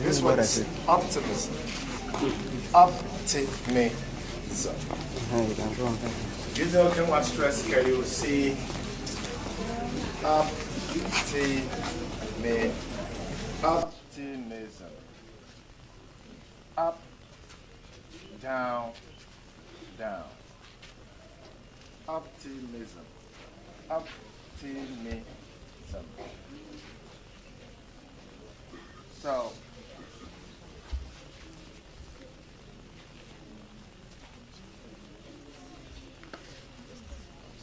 This one is optimism. Optimism. You know, can watch stress care, you will see optimism. Optimism. Up, down, down. Optimism. Optimism. So,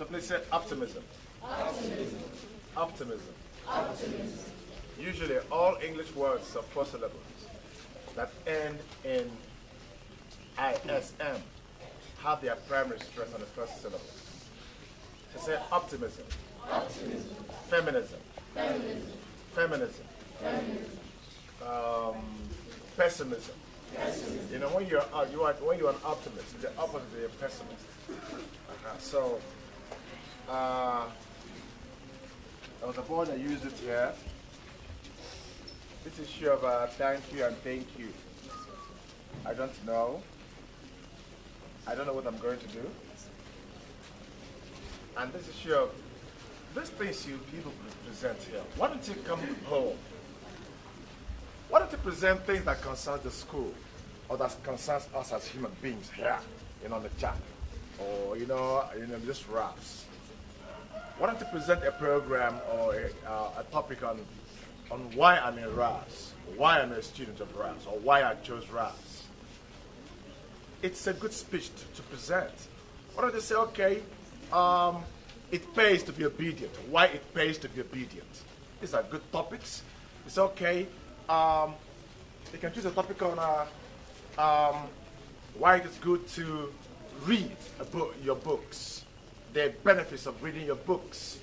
please say optimism. Optimism. Optimism. Optimism. Usually all English words are four syllables that end in ISM have their primary stress on the first syllable. So say optimism. Optimism. Feminism. Feminism. Feminism. Feminism. Pessimism. Pessimism. You know, when you're an optimist, the opposite is a pessimist. So there was a board that used it here. This issue of thank you and thank you. I don't know. I don't know what I'm going to do. And this issue of this things you people present here. Why don't you come home? Why don't you present things that concern the school or that concerns us as human beings here, on the chat, or just raps? Why don't you present a program or a topic on why I'm in RAS, why I'm a student of RAS, or why I chose RAS? It's a good speech to present. Why don't you say, okay, it pays to be obedient, why it pays to be obedient? These are good topics. It's okay. You can choose a topic on why it is good to read your books, the benefits of reading your books.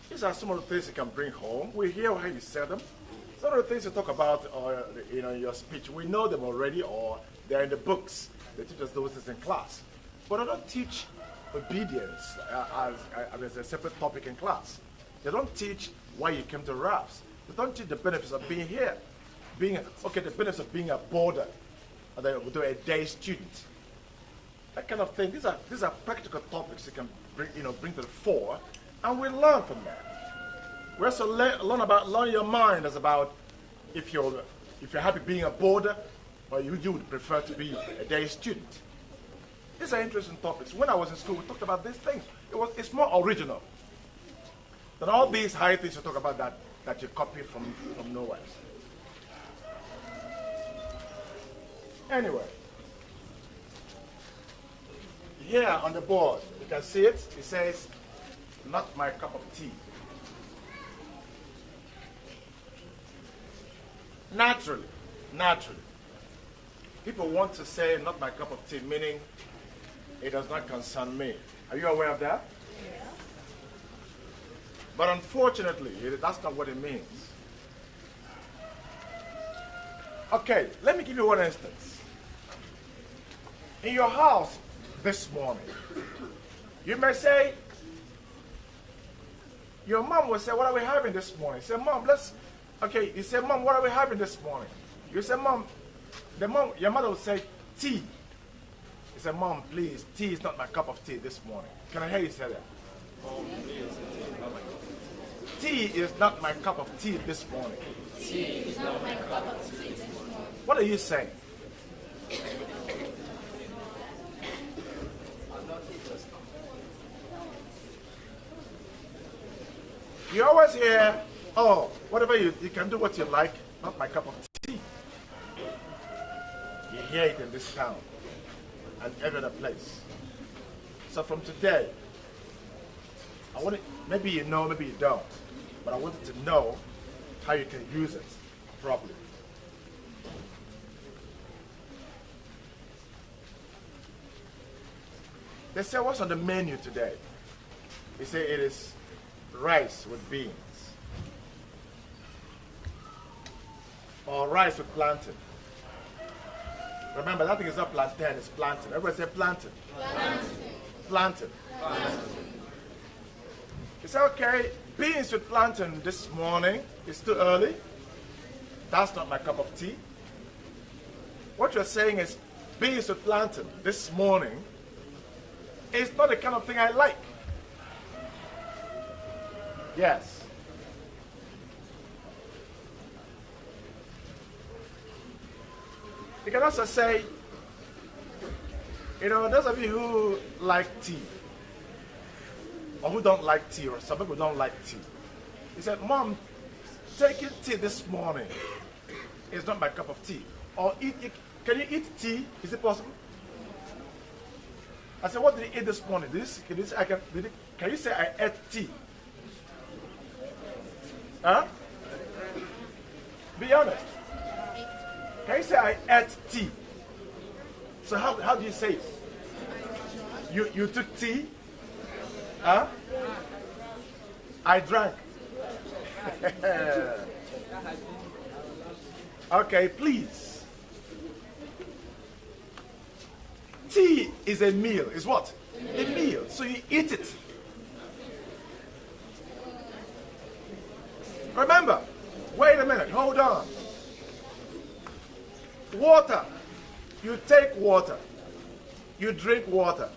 These are some of the things you can bring home. We hear how you say them. Some of the things you talk about in your speech, we know them already, or they're in the books. They teach us those things in class. But they don't teach obedience as a separate topic in class. They don't teach why you came to RAFs. They don't teach the benefits of being here. The benefits of being a boarder, or a day student. That kind of thing. These are practical topics you can bring to the fore, and we learn from that. We also learn your mind as about if you're happy being a boarder, or you would prefer to be a day student. These are interesting topics. When I was in school, we talked about these things. It's more original than all these high things you talk about that you copy from nowhere. Anyway, here on the board, you can see it. It says, "Not my cup of tea." Naturally, people want to say, "Not my cup of tea," meaning it does not concern me. Are you aware of that? Yeah. But unfortunately, that's not what it means. Okay, let me give you one instance. In your house this morning, you may say, your mom will say, "What are we having this morning?" You say, "Mom, you say, "Mom, what are we having this morning?" You say, "Mom," your mother will say, "Tea." You say, "Mom, please, tea is not my cup of tea this morning." Can I hear you say that? Tea is not my cup of tea this morning. Tea is not my cup of tea this morning. What are you saying? You always hear, "Oh, whatever you can do what you like, not my cup of tea." You hear it in this town and every other place. So from today, maybe you know, maybe you don't, but I want you to know how you can use it properly. They say, "What's on the menu today?" They say it is rice with beans, or rice with plantain. Remember, that thing is not plantain, it's plantain. Everybody say plantain. Plantain. You say, "Okay, beans with plantain this morning." It's too early. That's not my cup of tea. What you're saying is, beans with plantain this morning is not the kind of thing I like. Yes. You can also say, those of you who like tea, or who don't like tea, or some people don't like tea. He said, Mom, taking tea this morning is not my cup of tea. Or can you eat tea? Is it possible? I said, what did you eat this morning? Can you say I ate tea? Huh? Be honest. Can you say I ate tea? So how do you say it? You took tea? Huh? I drank. Okay, please. Tea is a meal. Is what? A meal. So you eat it. Remember, wait a minute, hold on. Water. You take water. You drink water.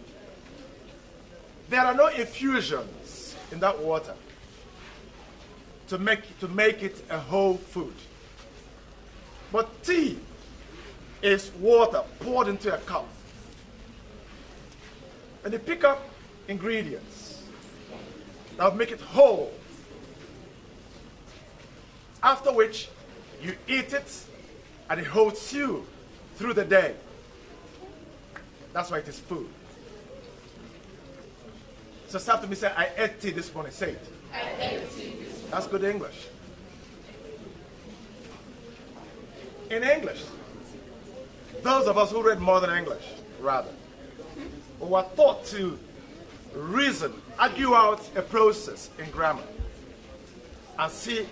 There are no infusions in that water to make it a whole food. But tea is water poured into a cup. And you pick up ingredients that will make it whole. After which, you eat it and it holds you through the day. That's why it is food. So say after me, say, I ate tea this morning. Say it. I ate tea this morning. That's good English. In English, those of us who read modern English, rather, were taught to reason, argue out a process in grammar, and see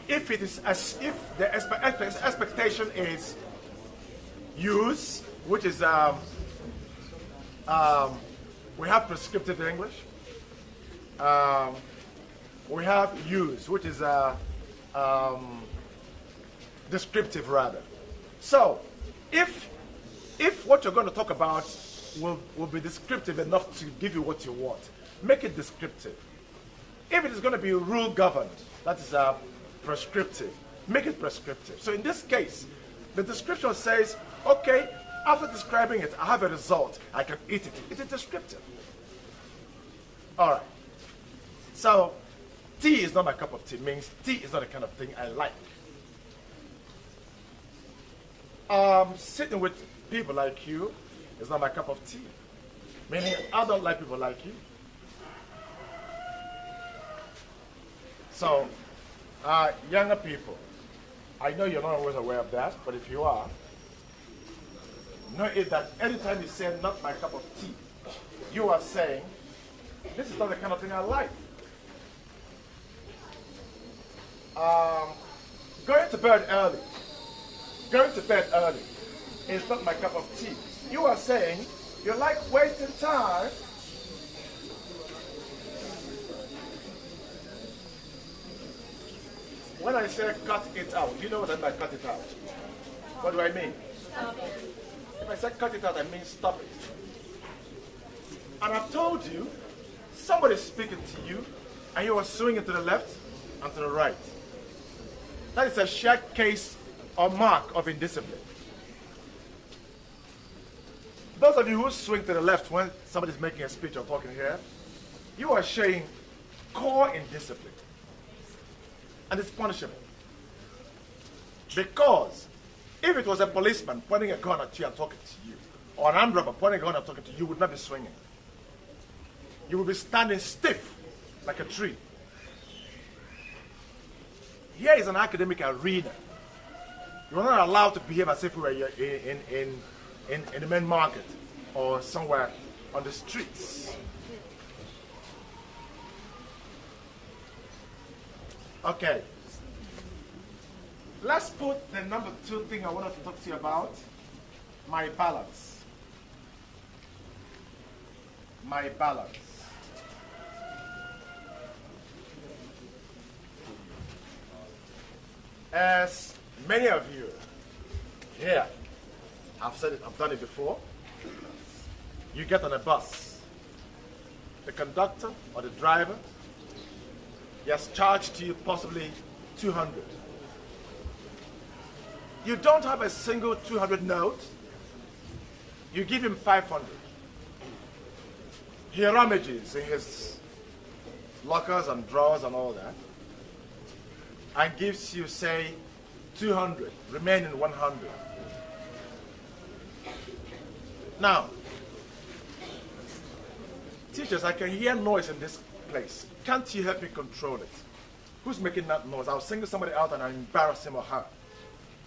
if it is as if the expectation is use, which is we have prescriptive English. We have use, which is descriptive rather. So, if what you're going to talk about will be descriptive enough to give you what you want, make it descriptive. If it is going to be rule governed, that is prescriptive, make it prescriptive. So in this case, the description says, okay, after describing it, I have a result. I can eat it. It is descriptive. All right. So, tea is not my cup of tea. Means tea is not the kind of thing I like. Sitting with people like you is not my cup of tea. Meaning, I don't like people like you. So, younger people, I know you're not always aware of that, but if you are, know it that anytime you say not my cup of tea, you are saying, this is not the kind of thing I like. Going to bed early is not my cup of tea. You are saying you like wasting time. When I say cut it out, you know what I mean by cut it out? What do I mean? Stop it. If I say cut it out, I mean stop it. And I've told you, somebody's speaking to you, and you are swinging to the left and to the right. That is a shared case or mark of indiscipline. Those of you who swing to the left when somebody's making a speech or talking here, you are showing core indiscipline. And it's punishable. Because if it was a policeman pointing a gun at you and talking to you, or an armed robber pointing a gun and talking to you, you would not be swinging. You would be standing stiff like a tree. Here is an academic arena. You are not allowed to behave as if we were in the main market or somewhere on the streets. Okay. Let's put the number 2 thing I wanted to talk to you about. My balance. My balance. As Many of you here, I've said it, I've done it before. You get on a bus. The conductor or the driver, he has charged you possibly 200. You don't have a single 200 note. You give him 500. He rummages in his lockers and drawers and all that and gives you, say, 200, remaining 100. Now, teachers, I can hear noise in this place. Can't you help me control it? Who's making that noise? I'll single somebody out and I'll embarrass him or her.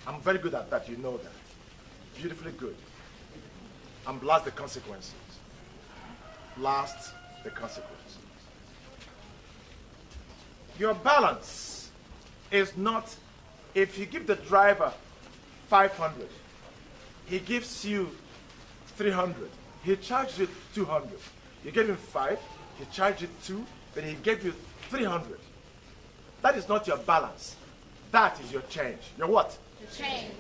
I'm very good at that, you know that. Beautifully good. And blast the consequences. Blast the consequences. Your balance is not, if you give the driver 500, he gives you 300. He charges you 200. You gave him 5, he charged you 2, then he gave you 300. That is not your balance. That is your change. Your what? The change.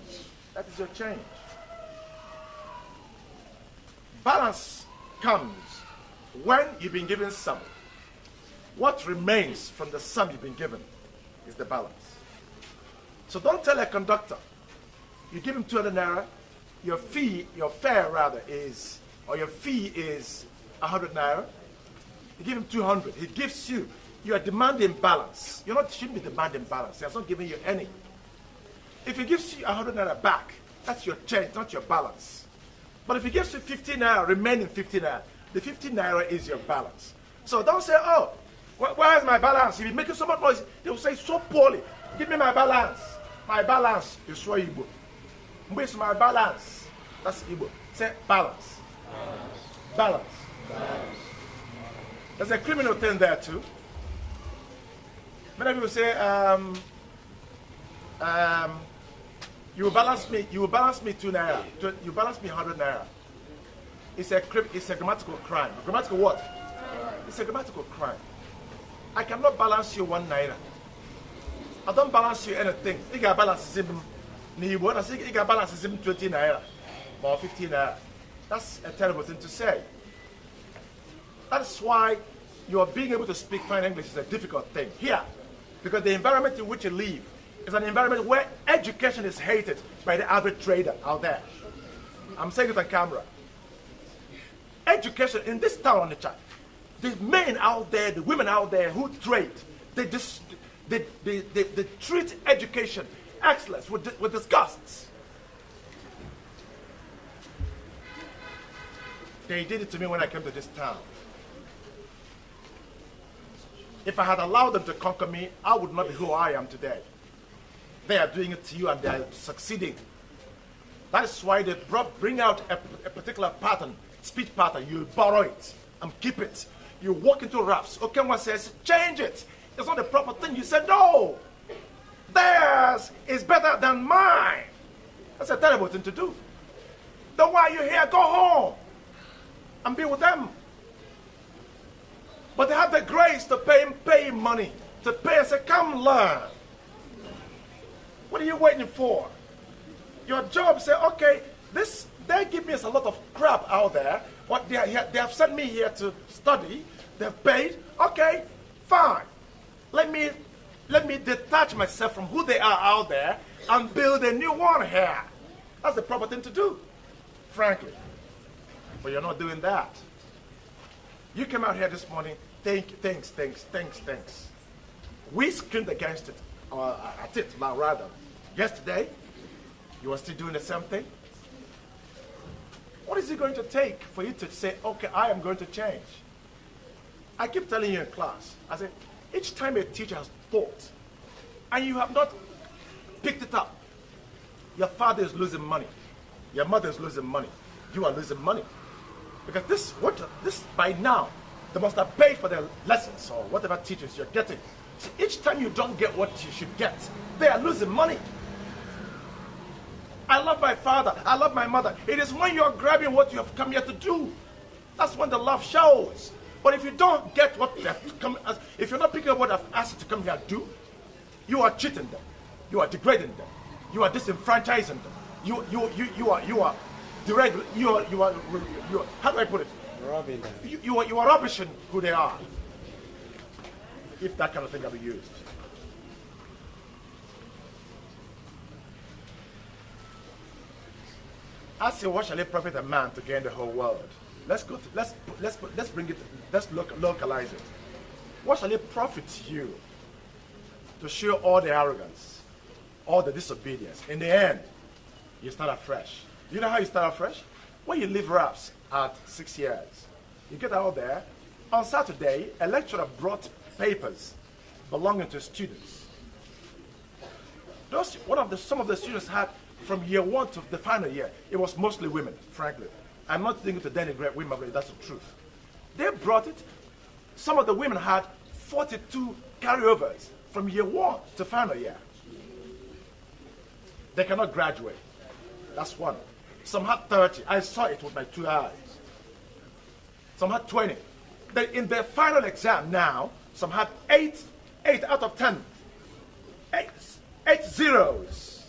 That is your change. Balance comes when you've been given some. What remains from the sum you've been given is the balance. So don't tell a conductor, you give him 200 naira, your fare rather is, or your fee is 100 naira. You give him 200, he gives you, you are demanding balance. You shouldn't be demanding balance. He has not given you any. If he gives you 100 naira back, that's your change, not your balance. But if he gives you 50 naira, remaining 50 naira, the 50 naira is your balance. So don't say, oh, where is my balance? If you're making so much noise, they will say so poorly, give me my balance. My balance is so Igbo. Where's my balance? That's Igbo. Say balance. Balance. Balance. There's a criminal thing there too. Many people say, you will balance me 2 naira. You balance me 100 naira. It's a grammatical crime. Grammatical what? It's a grammatical crime. I cannot balance you 1 naira. I don't balance you anything. You can balance him. You can balance him 20 naira or 15 naira. That's a terrible thing to say. That's why your being able to speak fine English is a difficult thing here, because the environment in which you live is an environment where education is hated by the average trader out there. I'm saying it on camera. Education in this town on the chat, the men out there, the women out there who trade, they treat education, excellence, with disgust. They did it to me when I came to this town. If I had allowed them to conquer me, I would not be who I am today. They are doing it to you and they are succeeding. That is why they bring out a particular pattern, speech pattern. You borrow it and keep it. You walk into rafts. Okenwa says, change it. It's not the proper thing. You said, no. Theirs is better than mine. That's a terrible thing to do. Then why are you here? Go home and be with them. But they have the grace to pay money, to pay and say, come learn. What are you waiting for? Your job, say, okay, they give me a lot of crap out there, but they have sent me here to study, they've paid, okay, fine. Let me detach myself from who they are out there and build a new one here. That's the proper thing to do, frankly. But you're not doing that. You came out here this morning, thanks. We screamed against it, or at it, rather. Yesterday, you were still doing the same thing. What is it going to take for you to say, okay, I am going to change? I keep telling you in class, I say, each time a teacher has taught, and you have not picked it up, your father is losing money, your mother is losing money, you are losing money. Because this by now, they must have paid for their lessons or whatever teachers you're getting. So each time you don't get what you should get, they are losing money. I love my father, I love my mother. It is when you're grabbing what you have come here to do, that's when the love shows. But if you don't get what they have come, if you're not picking up what I've asked you to come here to do, you are cheating them. You are degrading them. You are disenfranchising them. You are direct. You are. How do I put it? Robbing them. You are rubbishing who they are. If that kind of thing can be used. I say, what shall it profit a man to gain the whole world? Let's bring it. Let's localize it. What shall it profit you to show all the arrogance, all the disobedience? In the end, you start afresh. You know how you start afresh? When you leave RAPS at 6 years, you get out there. On Saturday, a lecturer brought papers belonging to students. Some of the students had from year 1 to the final year. It was mostly women, frankly. I'm not thinking to denigrate women, but that's the truth. They brought it. Some of the women had 42 carryovers from year 1 to final year. They cannot graduate. That's one. Some had 30. I saw it with my 2 eyes. Some had 20. In their final exam now, some had 8 out of 10. 8 zeros.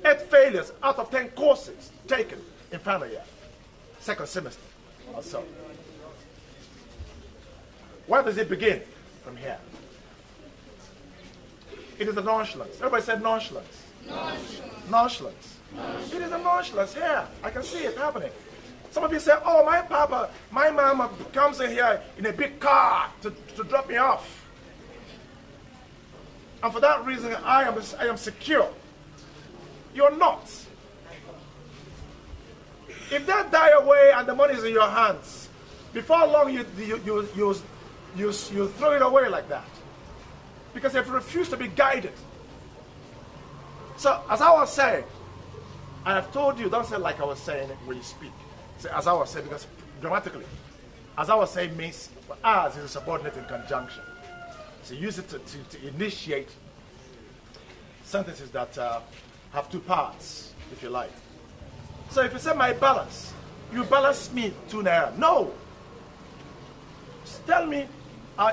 8 failures out of 10 courses taken in final year. Second semester or so. Where does it begin? From here. It is a nonchalance. Everybody said nonchalance. Nonchalance. It is a nonchalance here. I can see it happening. Some of you say, oh, my mama comes in here in a big car to drop me off. And for that reason, I am secure. You're not. If they die away and the money is in your hands, before long you throw it away like that. Because if you refuse to be guided. So, as I was saying, I have told you, don't say like I was saying when you speak. Say as I was saying, because grammatically, as I was saying means, as is a subordinate in conjunction. So use it to initiate sentences that have 2 parts, if you like. So if you say my balance, you balance me 2 naira. No. Just tell me,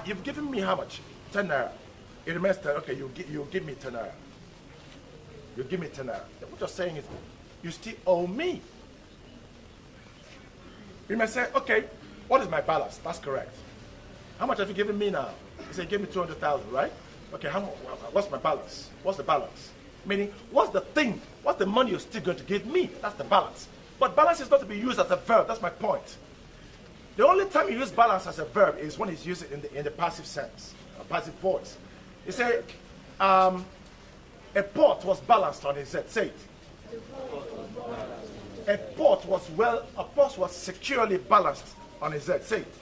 you've given me how much? 10 naira. It remains 10. Okay, you give me 10 naira. You give me 10 naira. What you're saying is, you still owe me. You may say, okay, what is my balance? That's correct. How much have you given me now? You say, give me 200,000, right? Okay, what's my balance? What's the balance? Meaning, what's the thing? What's the money you're still going to give me? That's the balance. But balance is not to be used as a verb. That's my point. The only time you use balance as a verb is when it's used in the passive sense, a passive voice. You say, a pot was balanced on his head. Say it. A pot was securely balanced on his head. Say it.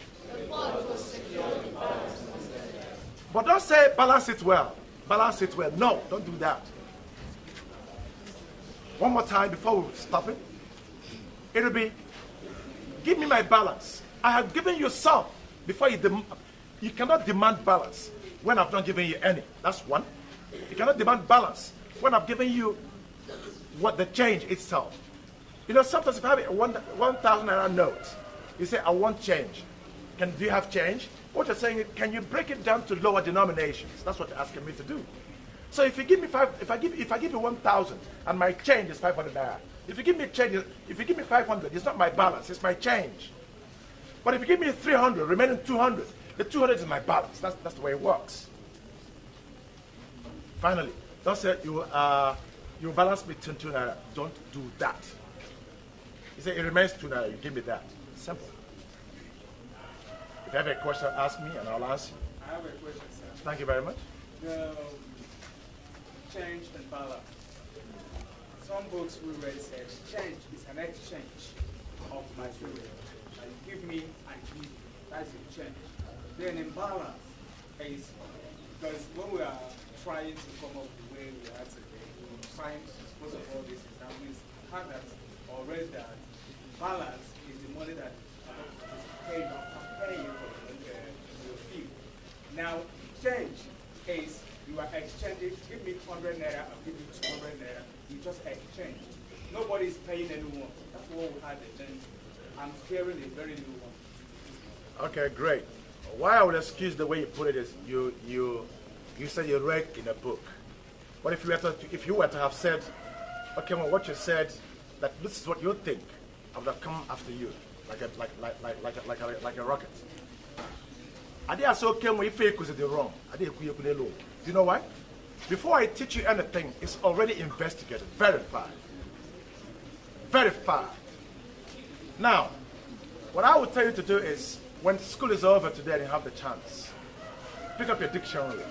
But don't say balance it well. Balance it well. No, don't do that. One more time before we stop it. It'll be, give me my balance. I have given you some. Before you cannot demand balance when I've not given you any. That's one. You cannot demand balance when I've given you what the change itself. You know, sometimes if I have a 1,000 naira note, you say, I want change. Do you have change? What you're saying is, can you break it down to lower denominations? That's what you're asking me to do. So if you give me if I give you 1,000 and my change is 500 naira, if you give me change, if you give me 500, it's not my balance, it's my change. But if you give me 300, remaining 200, the 200 is my balance. That's the way it works. Finally, don't say you balance me 2 naira. Don't do that. You say it remains 2 naira. You give me that. Simple. If you have a question, ask me and I'll answer you. I have a question, sir. Thank you very much. The change and balance. Some books we read say exchange is an exchange of material. You give me and give you. That's exchange. Then imbalance is because when we are trying to come up with the way we are today, we find most of all this is that we have that or read that balance is the money that is paid you for your fee. Now, change is you are exchanging, give me 100 naira, I'll give you 200 naira, you just exchange. Nobody is paying anyone. That's what we had then. I'm hearing a very new one. Okay, great. Why I would excuse the way you put it is you said you read in a book. But if you were to have said okay, well, what you said, that this is what you think, I would have come after you, like a rocket. I did say, okay, when you fake was wrong. I did low. Do you know why? Before I teach you anything, it's already investigated, verified. Verified. Now, what I would tell you to do is, when school is over today and you have the chance, pick up your dictionary,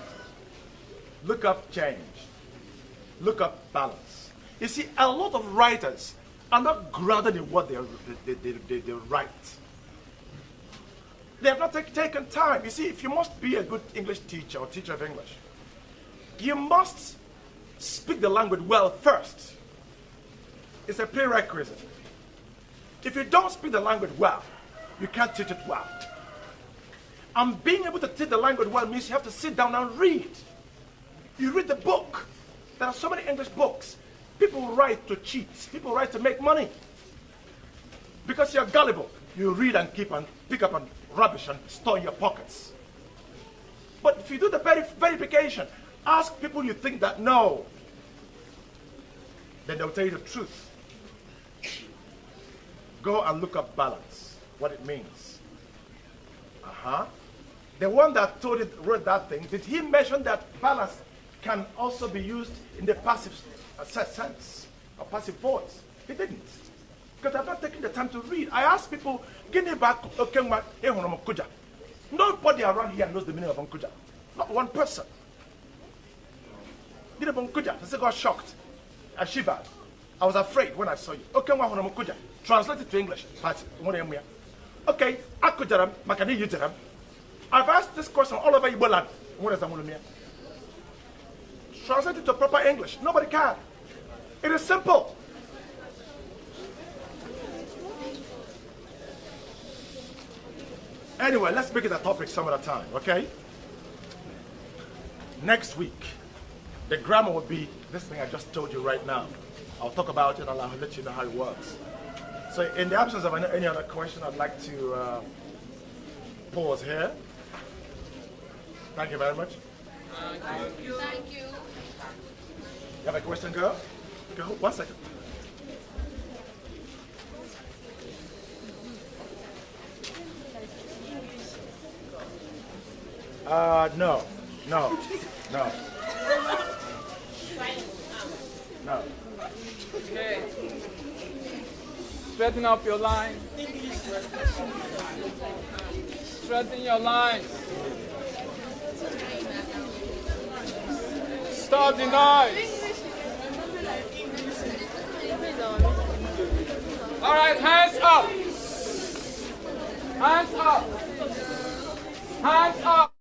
look up change, look up balance. You see, a lot of writers are not grounded in what they write. They have not taken time. You see, if you must be a good English teacher or teacher of English, you must speak the language well first. It's a prerequisite. If you don't speak the language well, you can't teach it well. And being able to teach the language well means you have to sit down and read. You read the book. There are so many English books. People write to cheat. People write to make money. Because you're gullible, you read and pick up on rubbish and store in your pockets. But if you do the verification, ask people you think that know, then they'll tell you the truth. Go and look up balance, what it means. The one that wrote that thing, did he mention that balance can also be used in the passive sense, or passive voice? He didn't. Because I've not taken the time to read. I asked people, nobody around here knows the meaning of Nkuja. Not one person. I got shocked. I shivered. I was afraid when I saw you. Translate it to English. Okay, Akujaram, Makani Yujaram. I've asked this question all over Igbo land. What does that mean? Translate it to proper English. Nobody can. It is simple. Anyway, let's make it a topic some other time, okay? Next week, the grammar will be this thing I just told you right now. I'll talk about it and I'll let you know how it works. So in the absence of any other question, I'd like to pause here. Thank you very much. Thank you. Thank you. You have a question, girl? Go, 1 second. No. No. Okay. Straighten up your line. Straighten your lines. Stop the noise. All right, hands up. Hands up. Hands up.